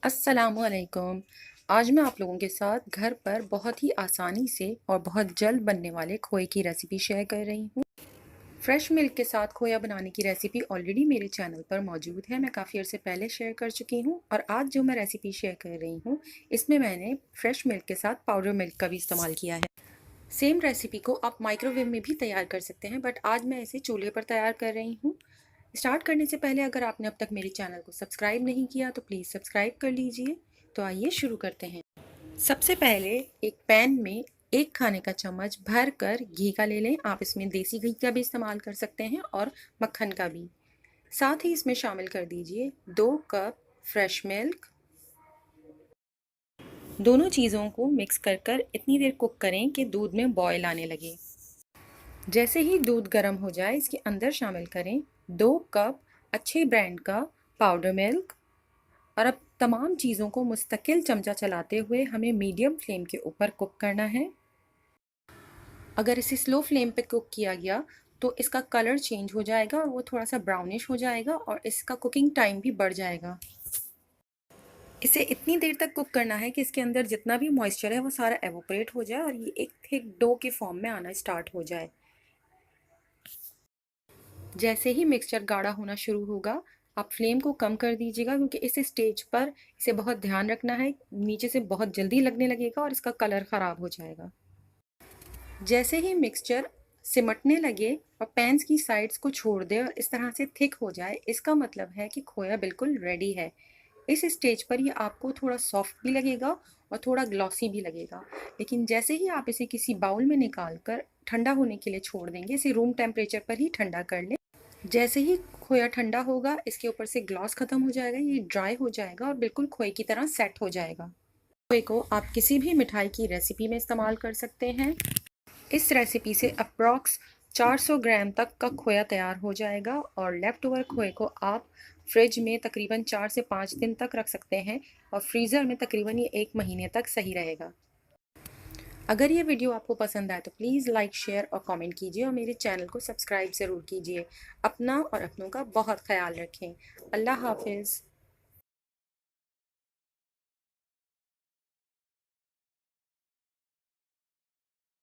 अस्सलामुअलैकुम। आज मैं आप लोगों के साथ घर पर बहुत ही आसानी से और बहुत जल्द बनने वाले खोए की रेसिपी शेयर कर रही हूँ। फ्रेश मिल्क के साथ खोया बनाने की रेसिपी ऑलरेडी मेरे चैनल पर मौजूद है। मैं काफ़ी अर्से पहले शेयर कर चुकी हूँ और आज जो मैं रेसिपी शेयर कर रही हूँ इसमें मैंने फ्रेश मिल्क के साथ पाउडर मिल्क का भी इस्तेमाल किया है। सेम रेसिपी को आप माइक्रोवेव में भी तैयार कर सकते हैं, बट आज मैं इसे चूल्हे पर तैयार कर रही हूँ। स्टार्ट करने से पहले अगर आपने अब तक मेरे चैनल को सब्सक्राइब नहीं किया तो प्लीज़ सब्सक्राइब कर लीजिए। तो आइए शुरू करते हैं। सबसे पहले एक पैन में 1 खाने का चम्मच भर कर घी का ले लें। आप इसमें देसी घी का भी इस्तेमाल कर सकते हैं और मक्खन का भी। साथ ही इसमें शामिल कर दीजिए 2 कप फ्रेश मिल्क। दोनों चीज़ों को मिक्स कर कर इतनी देर कुक करें कि दूध में बॉयल आने लगे। जैसे ही दूध गर्म हो जाए इसके अंदर शामिल करें 2 कप अच्छे ब्रांड का पाउडर मिल्क। और अब तमाम चीज़ों को मुस्तकिल चमचा चलाते हुए हमें मीडियम फ्लेम के ऊपर कुक करना है। अगर इसे स्लो फ्लेम पे कुक किया गया तो इसका कलर चेंज हो जाएगा और वो थोड़ा सा ब्राउनिश हो जाएगा और इसका कुकिंग टाइम भी बढ़ जाएगा। इसे इतनी देर तक कुक करना है कि इसके अंदर जितना भी मॉइस्चर है वो सारा एवोपरेट हो जाए और ये एक थिक डो के फॉर्म में आना स्टार्ट हो जाए। जैसे ही मिक्सचर गाढ़ा होना शुरू होगा आप फ्लेम को कम कर दीजिएगा, क्योंकि इस स्टेज पर इसे बहुत ध्यान रखना है, नीचे से बहुत जल्दी लगने लगेगा और इसका कलर ख़राब हो जाएगा। जैसे ही मिक्सचर सिमटने लगे और पैन्स की साइड्स को छोड़ दे और इस तरह से थिक हो जाए, इसका मतलब है कि खोया बिल्कुल रेडी है। इस स्टेज पर ये आपको थोड़ा सॉफ्ट भी लगेगा और थोड़ा ग्लॉसी भी लगेगा। लेकिन जैसे ही आप इसे किसी बाउल में निकाल कर ठंडा होने के लिए छोड़ देंगे, इसे रूम टेम्परेचर पर ही ठंडा कर लें। जैसे ही खोया ठंडा होगा इसके ऊपर से ग्लॉस ख़त्म हो जाएगा, ये ड्राई हो जाएगा और बिल्कुल खोए की तरह सेट हो जाएगा। खोए को आप किसी भी मिठाई की रेसिपी में इस्तेमाल कर सकते हैं। इस रेसिपी से अप्रॉक्स 400 ग्राम तक का खोया तैयार हो जाएगा और लेफ़्ट ओवर खोए को आप फ्रिज में तकरीबन 4 से 5 दिन तक रख सकते हैं और फ्रीज़र में तकरीबन ये 1 महीने तक सही रहेगा। अगर ये वीडियो आपको पसंद आए तो प्लीज़ लाइक, शेयर और कमेंट कीजिए और मेरे चैनल को सब्सक्राइब ज़रूर कीजिए। अपना और अपनों का बहुत ख्याल रखें। अल्लाह हाफ़िज़।